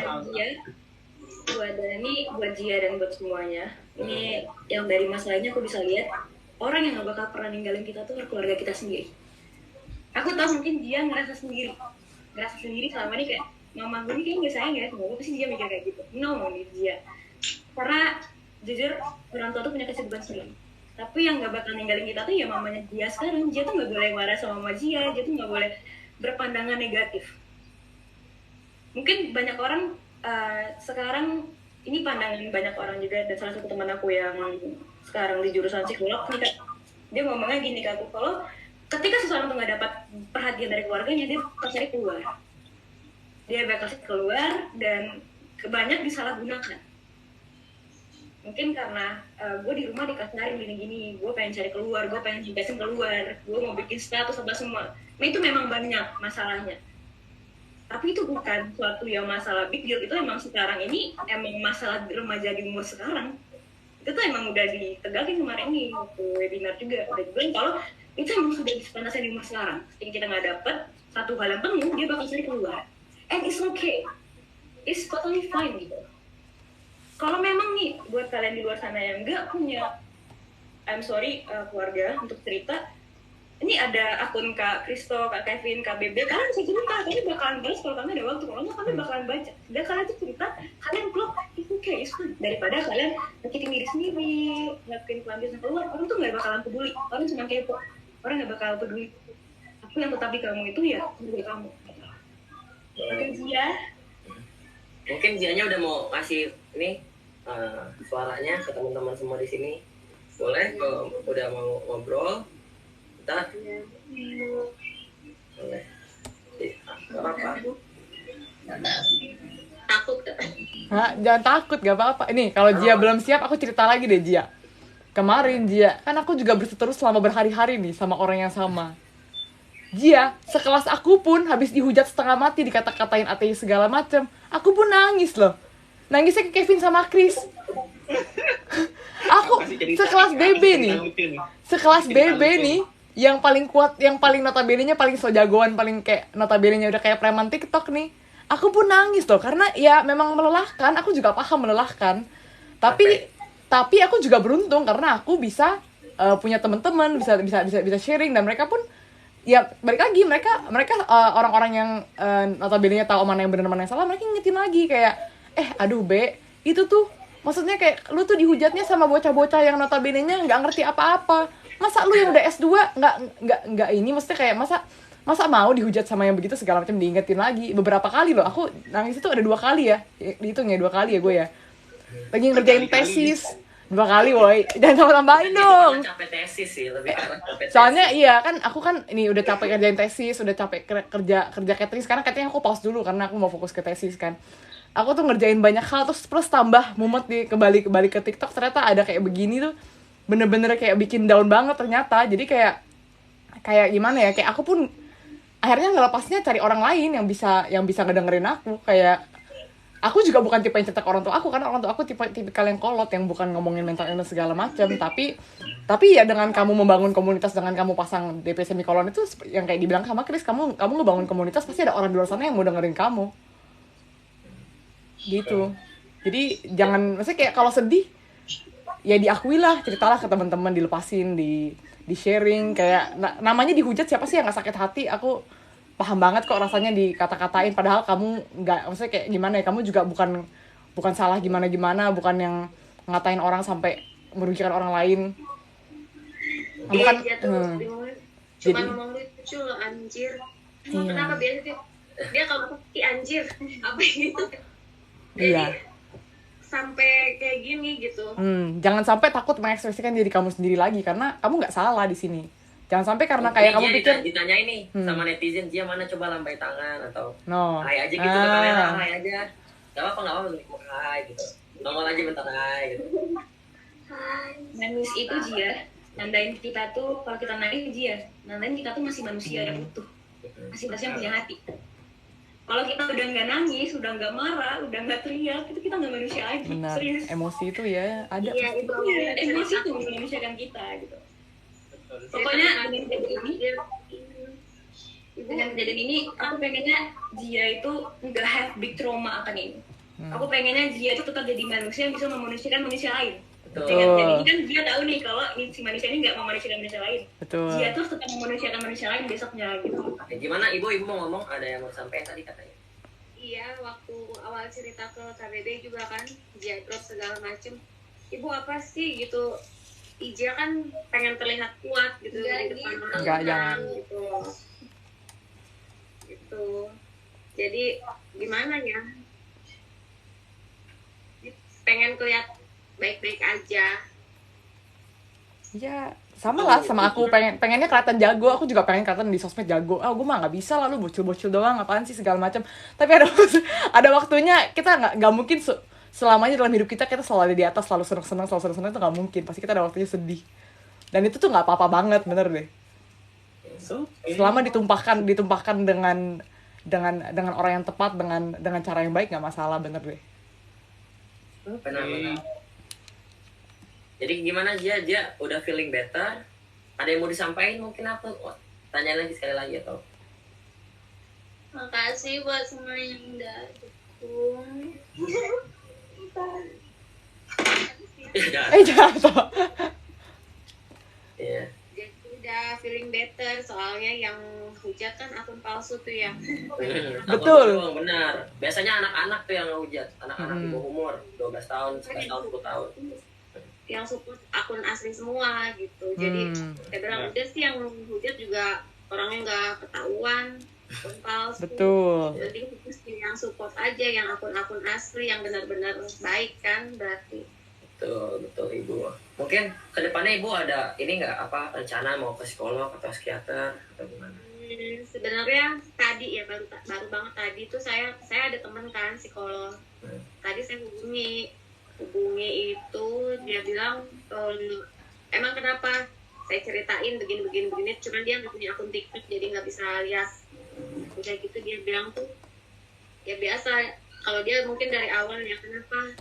Buat Dani, buat Jia dan buat semuanya. Ini yang dari masalahnya aku bisa lihat orang yang gak bakal pernah ninggalin kita tuh keluarga kita sendiri. Aku tahu mungkin dia ngerasa sendiri selama ini kayak mama gue ini kayaknya gak sayang ya sama gue, pasti dia mikir kayak gitu. No, nih dia. Karena jujur orang tua tuh punya kesibukan sendiri. Tapi yang gak bakal ninggalin kita tuh ya mamanya dia sekarang. Dia tuh gak boleh marah sama mama dia tuh gak boleh berpandangan negatif. Mungkin banyak orang sekarang ini pandangan banyak orang juga, dan salah satu teman aku yang sekarang di jurusan psikolog nih, dia ngomongnya gini ke aku, kalau ketika seseorang tuh nggak dapat perhatian dari keluarganya, dia bakal cari keluar dan banyak disalahgunakan. Mungkin karena gue di rumah dikasarin gini-gini, gue pengen cari keluar, gue pengen jelasin keluar, gue mau bikin status apa semua. Nah itu memang banyak masalahnya. Tapi itu bukan suatu yang masalah big deal, itu emang sekarang ini emang masalah remaja di umur sekarang. Itu tuh emang udah ditegakin kemarin nih waktu webinar juga, udah dibilang kalau itu emang sudah dipanaskan di umur sekarang. Ketika kita nggak dapet satu hal yang penuh, dia bakal cari keluar. And it's okay, it's totally fine gitu. Kalau memang nih buat kalian di luar sana yang nggak punya, I'm sorry keluarga untuk cerita, ini ada akun Kak Kristo, Kak Kevin, Kak Bebe, kalian bisa cerita, kalian bakalan balas kalau kami ada waktu, kalau nggak kami bakalan baca. Dan kalian tuh cerita, kalian blog, itu okay, it's fine. Daripada kalian nyakitin diri sendiri, ngelakuin pelampiasan keluar, orang tuh nggak bakalan peduli, orang cuma kepo, orang nggak bakal peduli. Aku yang tetap di kamu itu ya, peduli kamu. Oke, Zia. Mungkin Zianya udah mau ngasih ini suaranya ke teman-teman semua di sini. Boleh kalau udah mau ngobrol. Boleh. Apa? Takut gak? Jangan takut, gak apa-apa. Ini kalau Jia belum siap, aku cerita lagi deh Jia. Kemarin Jia, kan aku juga berseteru selama berhari-hari nih sama orang yang sama. Jia, sekelas aku pun habis dihujat setengah mati, dikata-katain ateis segala macem, aku pun nangis loh. Nangisnya ke Kevin sama Chris. Aku sekelas Bebe nih. Sekelas Bebe nih, yang paling kuat, yang paling notabene-nya paling so jagoan, paling kayak notabene-nya udah kayak preman TikTok nih. Aku pun nangis loh, karena ya memang melelahkan, aku juga paham melelahkan. Tapi aku juga beruntung karena aku bisa punya teman-teman, bisa sharing, dan mereka pun ya balik lagi, mereka orang-orang yang notabene-nya tahu mana yang benar mana yang salah, mereka ngingetin lagi kayak aduh Be, itu tuh maksudnya kayak lu tuh dihujatnya sama bocah-bocah yang notabene-nya nggak ngerti apa-apa. Masa lu yang udah S2 nggak ini, maksudnya kayak masa mau dihujat sama yang begitu segala macam, diingetin lagi beberapa kali loh. Aku nangis itu ada 2 kali ya, dihitung ya 2 kali ya gue ya. Lagi ngerjain tesis 2 kali woi, jangan tambah-tambahin dong. Capek tesis sih, lebih capek. Soalnya iya kan, aku kan ini udah capek kerjain tesis, udah capek kerja catering, sekarang katanya aku pause dulu karena aku mau fokus ke tesis kan. Aku tuh ngerjain banyak hal, terus plus tambah mumet di kembali ke TikTok, ternyata ada kayak begini tuh. Bener-bener kayak bikin down banget ternyata. Jadi kayak gimana ya, kayak aku pun akhirnya ngelepasnya cari orang lain yang bisa ngedengerin aku. Kayak aku juga bukan tipe yang cerita ke orang tua aku, karena orang tua aku tipikal yang kolot, yang bukan ngomongin mental illness segala macam. Tapi ya dengan kamu membangun komunitas, dengan kamu pasang DP semikolon itu yang kayak dibilang sama Chris, kamu ngebangun komunitas, pasti ada orang di luar sana yang mau dengerin kamu gitu. Jadi jangan, maksudnya kayak kalau sedih ya diakui lah, ceritalah ke teman-teman, dilepasin, di sharing. Kayak namanya dihujat, siapa sih yang nggak sakit hati? Aku paham banget kok rasanya dikata-katain, padahal kamu nggak, maksudnya kayak gimana ya, kamu juga bukan salah gimana, bukan yang ngatain orang sampai merugikan orang lain. Bukan cuma ngomong lucu loh, anjir. Kenapa biasa dia kalau anjir apa gitu? Iya. Sampai kayak gini gitu. Jangan sampai takut mengekspresikan diri kamu sendiri lagi karena kamu nggak salah di sini. Jangan sampai karena kayak kamu pikir ditanyain nih sama netizen, dia mana coba lambai tangan atau no. hai aja gitu ke kamera, hai aja. Gak apa-apa hai gitu. Nongol aja bentar hai gitu. Nangis itu Jia, nandain kita tuh kalau kita nangis Jia, nandain kita tuh masih manusia yang utuh, masih yang punya hati. Kalau kita udah nggak nangis, udah nggak marah, udah nggak teriak, itu kita nggak manusia lagi. Benar. Serius. Emosi itu ya ada. Iya, itu Emosi itu memanusiakan kita gitu. Pokoknya dengan kejadian ini, aku pengennya Jia itu nggak have big trauma akan ini. Aku pengennya Jia itu tetap jadi manusia yang bisa memanusiakan manusia lain. Dengan jadi ini kan Jia tahu nih kalau si manusia ini nggak memanusiakan manusia lain. Betul. Jia tuh tetap memanusiakan manusia lain besoknya gitu. Gimana ibu mau ngomong, ada yang mau sampaikan tadi katanya? Iya, waktu awal cerita ke KBB juga kan, Jia drop segala macem. Ibu apa sih gitu? Ija kan pengen terlihat kuat gitu di depan orang. Enggak, jangan. Gitu. Jadi gimana ya? Pengen kelihatan baik-baik aja. Ya sama lah sama aku, pengennya kelihatan jago. Aku juga pengen kelihatan di sosmed jago. Gue mah nggak bisa lah, lu bocil-bocil doang, apaan sih segala macam. Tapi ada waktunya kita nggak mungkin selamanya dalam hidup kita selalu ada di atas, selalu seneng-seneng itu nggak mungkin. Pasti kita ada waktunya sedih. Dan itu tuh nggak apa-apa banget, bener deh. Selama ditumpahkan dengan orang yang tepat, dengan cara yang baik, nggak masalah, bener deh. Benar. Jadi gimana dia udah feeling better? Ada yang mau disampaikan mungkin aku tanya lagi sekali lagi atau? Makasih buat semua yang udah dukung. Jatuh. Iya. Jadi udah feeling better, soalnya yang hujat kan akun palsu tuh ya. Betul. Benar. Biasanya anak-anak tuh yang ngehujat, anak-anak di bawah umur 12 tahun, 11 tahun, 10 tahun. Yang support akun asli semua gitu. Jadi saya bilang udah sih yang hujat juga orangnya nggak ketahuan, akun palsu. Betul. Jadi yang support aja, yang akun-akun asli yang benar-benar baik kan berarti. Betul Ibu. Mungkin kedepannya Ibu ada ini nggak rencana mau ke psikolog atau psikiater atau gimana? Sebenarnya tadi ya baru banget tadi tuh saya ada temen kan psikolog. Tadi saya hubungi itu, dia bilang emang kenapa, saya ceritain begini, cuman dia nggak punya akun TikTok jadi nggak bisa lihat. Udah gitu dia bilang tuh ya biasa, kalau dia mungkin dari awal ya kenapa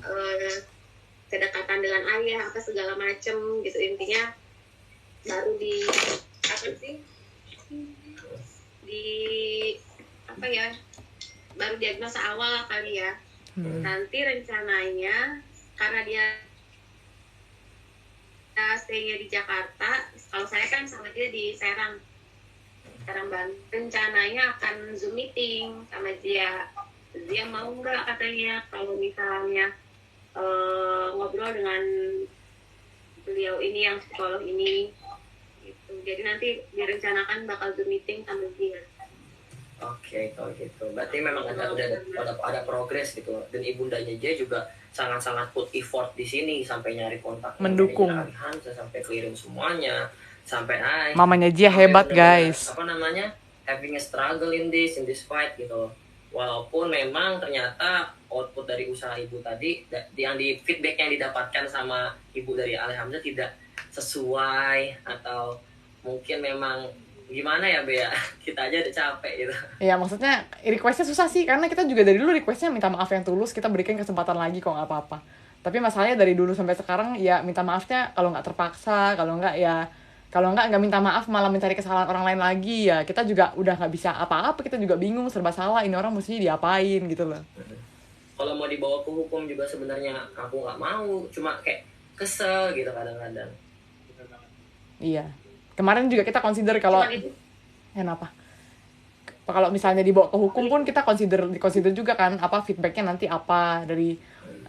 kedekatan dengan ayah apa segala macem gitu, intinya baru di baru diagnosa awal lah kali ya. Nanti rencananya karena dia stay-nya di Jakarta, kalau saya kan sama dia di Serang Banten, rencananya akan Zoom meeting sama dia mau nggak katanya kalau misalnya ngobrol dengan beliau ini yang psikolog ini gitu. Jadi nanti direncanakan bakal Zoom meeting sama dia. Oke, kalau gitu. Berarti memang ada progres gitu. Dan ibundanya dia juga sangat-sangat put effort di sini sampai nyari kontak. Mendukung. Sampai kirim semuanya. Sampai mamanya Jia hebat, guys. Having a struggle in this fight gitu. Walaupun memang ternyata output dari usaha ibu tadi, yang di feedback yang didapatkan sama ibu dari Alhamdulillah tidak sesuai, atau mungkin memang gimana ya Bea, kita aja udah capek gitu. Ya maksudnya requestnya susah sih, karena kita juga dari dulu requestnya minta maaf yang tulus, kita berikan kesempatan lagi kok nggak apa-apa. Tapi masalahnya dari dulu sampai sekarang ya minta maafnya kalau nggak terpaksa, kalau nggak minta maaf malah mencari kesalahan orang lain lagi, ya kita juga udah nggak bisa apa-apa, kita juga bingung serba salah, ini orang mestinya diapain gitu loh. Kalau mau dibawa ke hukum juga sebenarnya aku nggak mau, cuma kayak kesel gitu kadang-kadang. Iya. Kemarin juga kita consider kalau kenapa? Kalau misalnya dibawa ke hukum pun kita consider juga kan apa feedbacknya nanti apa dari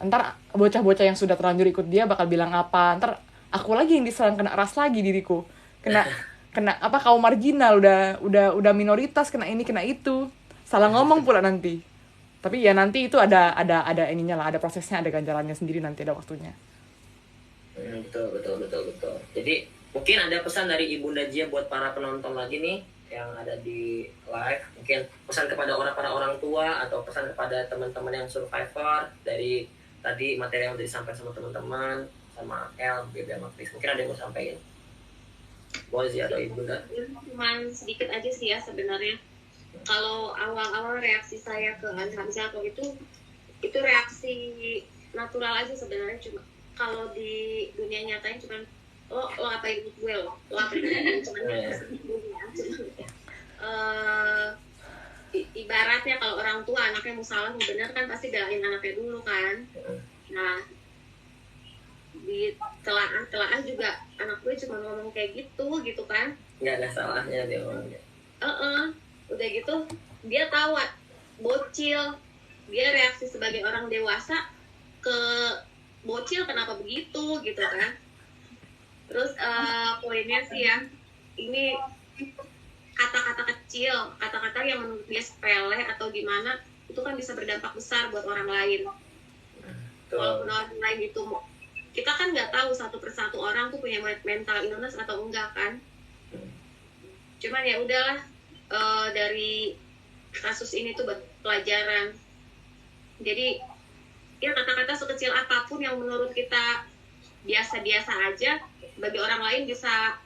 ntar bocah-bocah yang sudah terlanjur ikut dia bakal bilang apa, ntar aku lagi yang diserang, kena ras lagi diriku, kena apa kaum marginal, udah minoritas, kena ini kena itu, salah ngomong pula nanti. Tapi ya nanti itu ada ininya lah, ada prosesnya, ada ganjarannya sendiri, nanti ada waktunya. Betul. Jadi mungkin ada pesan dari Ibunda Jia buat para penonton lagi nih yang ada di live, mungkin pesan kepada para orang tua atau pesan kepada teman-teman yang survivor dari tadi materi yang udah disampaikan sama teman-teman, sama El, Bebe, sama Chris. Mungkin ada yang mau sampaikan? Boleh sih, atau Ibunda? Cuman sedikit aja sih ya sebenarnya. Kalau awal-awal reaksi saya ke Hamzah itu reaksi natural aja sebenarnya, cuma kalau di dunia nyatanya cuman lo apain gue lo apain cuman ibaratnya kalau orang tua anaknya mau salah mau benar kan pasti belain anaknya dulu kan. Nah di telaan juga anak gue cuma ngomong kayak gitu kan, nggak ada salahnya dia ngomongnya. Udah gitu dia tahu bocil, dia reaksi sebagai orang dewasa ke bocil kenapa begitu gitu kan. Terus poinnya sih ya, ini kata-kata kecil, kata-kata yang menurut dia sepele atau gimana, itu kan bisa berdampak besar buat orang lain. Walaupun orang lain itu, kita kan nggak tahu satu persatu orang tuh punya mental illness atau enggak kan. Cuman ya udahlah, dari kasus ini tuh buat pelajaran. Jadi ya kata-kata sekecil apapun yang menurut kita biasa-biasa aja, bagi orang lain bisa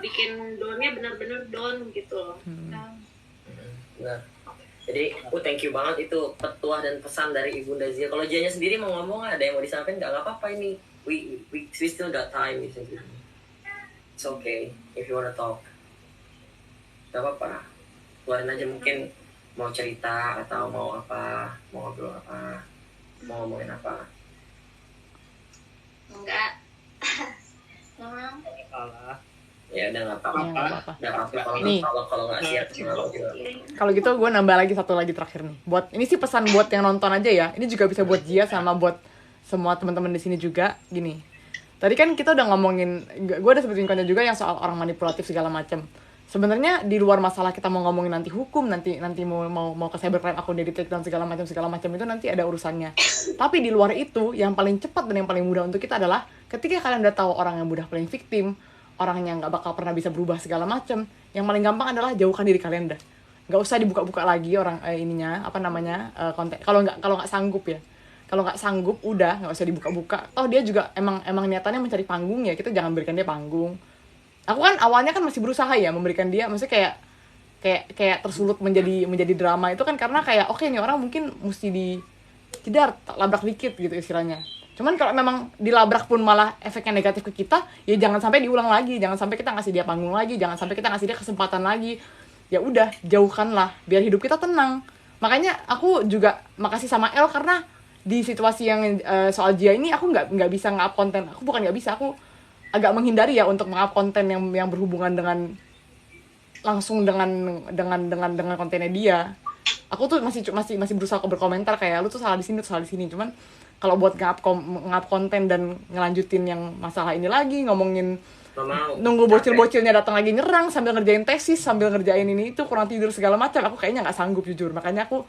bikin downnya benar-benar down gitu. Nah, jadi thank you banget itu petuah dan pesan dari Ibunda Zia. Kalau Jianya sendiri mau ngomong, ada yang mau disampaikan nggak apa-apa ini. We still got time gitu. It's okay if you wanna talk. Gak apa-apa, keluarin aja, mungkin mau cerita atau mau apa, mau ngobrol apa, mau ngomongin apa. Enggak. Salah. Ya udah nggak apa-apa. Nggak apa-apa Nih. kalau nggak siap juga. Kalau gitu gue nambah lagi satu lagi terakhir nih. Buat ini sih pesan buat yang nonton aja ya. Ini juga bisa buat Jia sama buat semua teman-teman di sini juga. Gini. Tadi kan kita udah ngomongin, gue udah sebutin konten juga yang soal orang manipulatif segala macam. Sebenarnya di luar masalah kita mau ngomongin nanti hukum, nanti mau ke cybercrime, akun di take down segala macam itu nanti ada urusannya. Tapi di luar itu yang paling cepat dan yang paling mudah untuk kita adalah ketika kalian udah tahu orang yang mudah playing victim, orang yang nggak bakal pernah bisa berubah segala macam, yang paling gampang adalah jauhkan diri kalian dah. Nggak usah dibuka-buka lagi orang konten. Kalau nggak sanggup ya. Kalau nggak sanggup udah nggak usah dibuka-buka. Oh dia juga emang niatannya mencari panggung ya, kita jangan berikan dia panggung. Aku kan awalnya kan masih berusaha ya memberikan dia, maksudnya kayak tersulut menjadi drama itu kan karena kayak oke, nih orang mungkin mesti tidak labrak dikit gitu istilahnya. Cuman kalau memang dilabrak pun malah efeknya negatif ke kita, ya jangan sampai diulang lagi, jangan sampai kita ngasih dia panggung lagi, jangan sampai kita ngasih dia kesempatan lagi. Ya udah, jauhkanlah biar hidup kita tenang. Makanya aku juga makasih sama El karena di situasi yang soal Jia ini aku nggak bisa nge-up konten. Aku bukan nggak bisa, aku agak menghindari ya untuk nge-up konten yang berhubungan dengan langsung dengan kontennya dia. Aku tuh masih berusaha berkomentar kayak lu tuh salah di sini. Cuman kalau buat nge-up konten dan ngelanjutin yang masalah ini lagi, ngomongin nunggu bocil-bocilnya datang lagi nyerang sambil ngerjain tesis, sambil ngerjain ini itu, kurang tidur segala macam, aku kayaknya nggak sanggup jujur. Makanya aku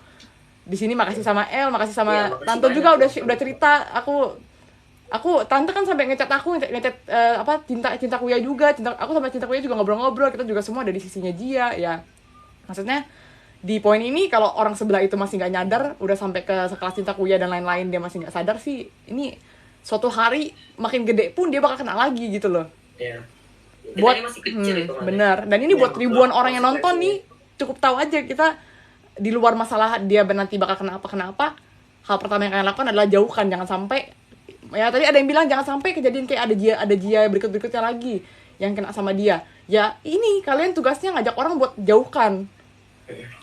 di sini makasih sama El, makasih sama Tante juga udah cerita. Aku Tante kan sampai ngechat cinta Kuya juga, aku sama cinta Kuya juga ngobrol-ngobrol, kita juga semua ada di sisinya Jia ya. Maksudnya di poin ini kalau orang sebelah itu masih nggak nyadar, udah sampai ke sekelas cinta Kuya dan lain-lain dia masih nggak sadar sih, ini suatu hari makin gede pun dia bakal kena lagi gitu loh. Iya. Buat masih kecil itu, benar. Dan ini buat ribuan orang yang nonton nih, cukup tahu aja kita di luar masalah dia nanti bakal kenapa. Hal pertama yang kalian lakukan adalah jauhkan, jangan sampai ya tadi ada yang bilang jangan sampai kejadian kayak ada Jia berikutnya lagi yang kena sama dia. Ya ini kalian tugasnya ngajak orang buat jauhkan.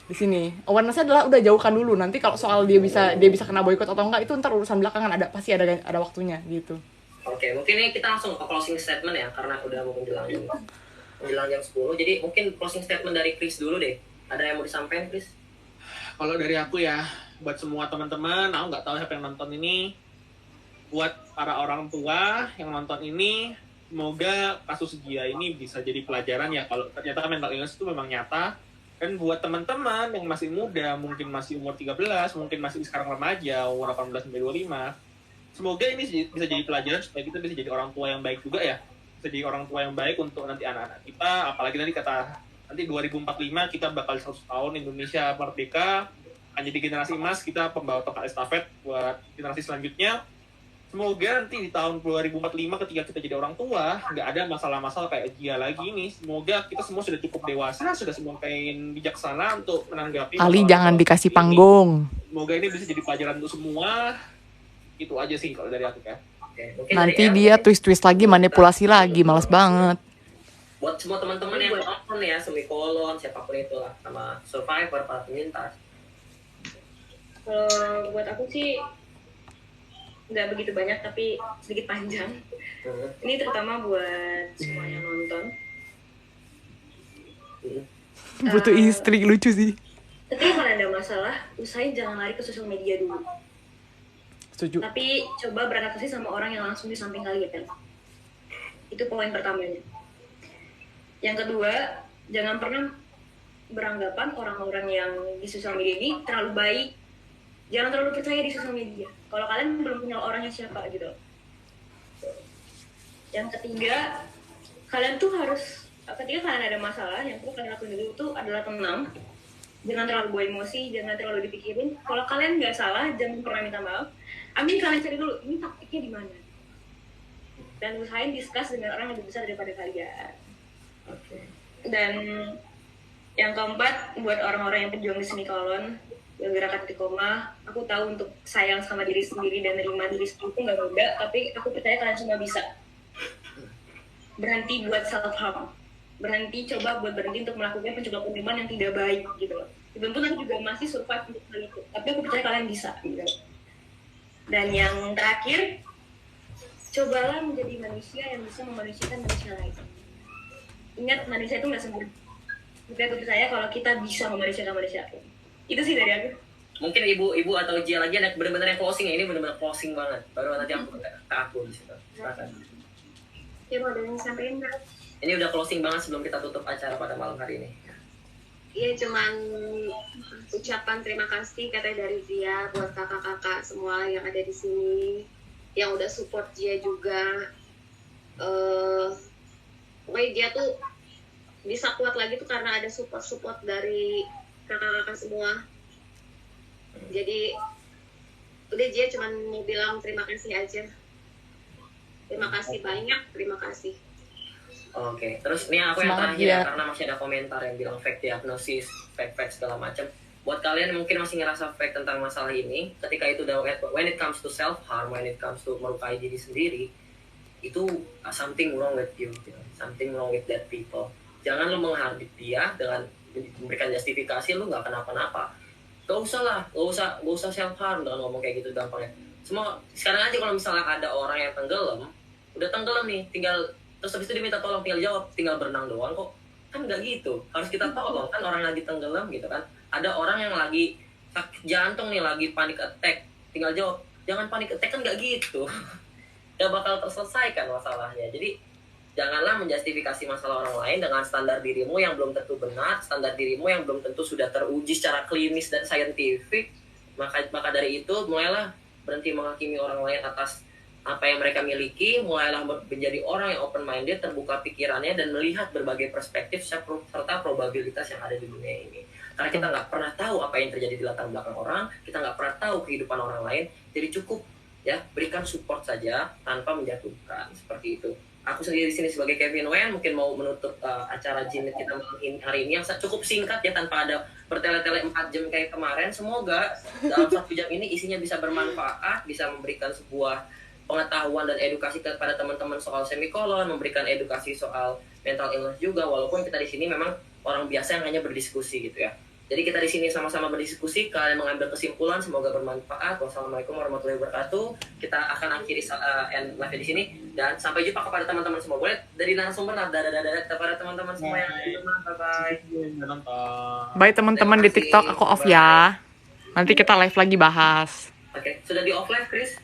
Di sini awareness-nya adalah udah jauhkan dulu, nanti kalau soal dia bisa kena boykot atau enggak itu ntar urusan belakangan, pasti ada waktunya gitu. Oke, mungkin ini kita langsung ke closing statement ya, karena udah mau menjelang jam 10. Jadi mungkin closing statement dari Chris dulu deh. Ada yang mau disampaikan, Chris? Kalau dari aku ya, buat semua teman-teman, aku nggak tahu siapa yang nonton ini, buat para orang tua yang nonton ini, semoga kasus Jia ini bisa jadi pelajaran ya, kalau ternyata mental illness itu memang nyata, Dan buat teman-teman yang masih muda, mungkin masih umur 13, mungkin masih sekarang remaja, umur 18-25, semoga ini bisa jadi pelajaran supaya kita bisa jadi orang tua yang baik juga ya. Bisa jadi orang tua yang baik untuk nanti anak-anak kita, apalagi nanti 2045 kita bakal 100 tahun Indonesia merdeka, akan jadi generasi emas, kita pembawa tongkat estafet buat generasi selanjutnya. Semoga nanti di tahun 2045 ketika kita jadi orang tua, nggak ada masalah-masalah kayak dia lagi nih. Semoga kita semua sudah cukup dewasa, sudah semakin bijaksana untuk menanggapi. Ali jangan dikasih ini. panggung. Semoga ini bisa jadi pelajaran untuk semua. Itu aja sih kalau dari aku ya. Nanti dia twist-twist lagi, manipulasi lagi, malas banget. Buat semua teman-teman yang nonton ya, semikolon, siapapun itulah, sama survivor, para penyintas. Kalau buat aku sih nggak begitu banyak tapi sedikit panjang. Ini terutama buat semua yang nonton. Butuh istri, lucu sih. Ketika kalian ada masalah, usahain jangan lari ke sosial media dulu. Setuju. Tapi coba beradaptasi sama orang yang langsung di samping kalian. Itu poin pertamanya. Yang kedua, jangan pernah beranggapan orang-orang yang di sosial media ini terlalu baik. Jangan terlalu percaya di sosial media. Kalau kalian belum kenal orangnya siapa gitu. Yang ketiga, kalian tuh harus, ketika kalian ada masalah, yang perlu kalian lakuin dulu tuh adalah tenang. Jangan terlalu bawa emosi, jangan terlalu dipikirin. Kalau kalian nggak salah, jangan pernah minta maaf. Ambil kalian cari dulu, ini taktiknya di mana. Dan usahain discuss dengan orang yang lebih besar daripada kalian. Dan yang keempat, buat orang-orang yang pejuang di semikolon, yang gerakan titik koma, aku tahu untuk sayang sama diri sendiri dan nerima diri sendiri itu nggak mudah, tapi aku percaya kalian semua bisa. Berhenti buat self harm, coba buat berhenti untuk melakukan pencoba-pencoban yang tidak baik gitu loh. Even pun aku juga masih survive untuk hal itu, tapi aku percaya kalian bisa gitu. Dan yang terakhir, cobalah menjadi manusia yang bisa memanusiakan manusia lain. Ingat, manusia itu nggak sempurna, tapi aku percaya kalau kita bisa memanusiakan manusia lain. Itu sih dari aku. Mungkin ibu atau Jia lagi ada benar-benar yang closing ya, ini benar-benar closing banget. Baru nanti aku ke aku di situ. Silakan. Ya mau ada yang sampaikan Kak? Ini udah closing banget sebelum kita tutup acara pada malam hari ini. Iya, cuman ucapan terima kasih katanya dari Zia buat kakak-kakak semua yang ada di sini, yang udah support Zia juga. Pokoknya dia tuh bisa kuat lagi tuh karena ada support dari kakak-kakak semua. Jadi udah Zia cuman mau bilang terima kasih aja. Terima kasih banyak, terima kasih. Oke, terus ini aku yang terakhir ya, karena masih ada komentar yang bilang fake diagnosis, fake segala macam. Buat kalian yang mungkin masih ngerasa fake tentang masalah ini, ketika itu udah when it comes to self harm, when it comes to melukai diri sendiri, itu something wrong with you, something wrong with that people. Jangan lu menghardik dia dengan memberikan justifikasi lu nggak kenapa-napa. Gak usah self harm dengan ngomong kayak gitu gampangnya. Semua sekarang aja kalau misalnya ada orang yang tenggelam, udah tenggelam nih, terus habis itu diminta tolong, tinggal jawab, tinggal berenang doang kok. Kan nggak gitu, harus kita tolong kan orang lagi tenggelam gitu kan. Ada orang yang lagi sakit jantung nih, lagi panic attack, tinggal jawab, jangan panic attack, kan nggak gitu. Nggak bakal terselesaikan masalahnya. Jadi janganlah menjustifikasi masalah orang lain dengan standar dirimu yang belum tentu benar, standar dirimu yang belum tentu sudah teruji secara klinis dan saintifik. Maka dari itu mulailah berhenti menghakimi orang lain atas apa yang mereka miliki, mulailah menjadi orang yang open minded, terbuka pikirannya dan melihat berbagai perspektif serta probabilitas yang ada di dunia ini. Karena kita nggak pernah tahu apa yang terjadi di latar belakang orang, kita nggak pernah tahu kehidupan orang lain, jadi cukup ya berikan support saja tanpa menjatuhkan, seperti itu. Aku sendiri di sini sebagai Kevin Wen mungkin mau menutup acara Jinnet kita hari ini yang cukup singkat ya, tanpa ada bertele-tele 4 jam kayak kemarin. Semoga dalam 1 jam ini isinya bisa bermanfaat, bisa memberikan sebuah pengetahuan dan edukasi kepada teman-teman soal semikolon, memberikan edukasi soal mental illness juga, walaupun kita di sini memang orang biasa yang hanya berdiskusi gitu ya. Jadi kita di sini sama-sama berdiskusi, kalian mengambil kesimpulan, semoga bermanfaat. Wassalamualaikum warahmatullahi wabarakatuh. Kita akan akhiri end live di sini dan sampai jumpa kepada teman-teman semua. Boleh dari narasumber, dadah kepada teman-teman semua yang di rumah. Bye-bye. Bye teman-teman di TikTok, aku off ya. Nanti kita live lagi bahas. Oke, sudah di off live, Chris?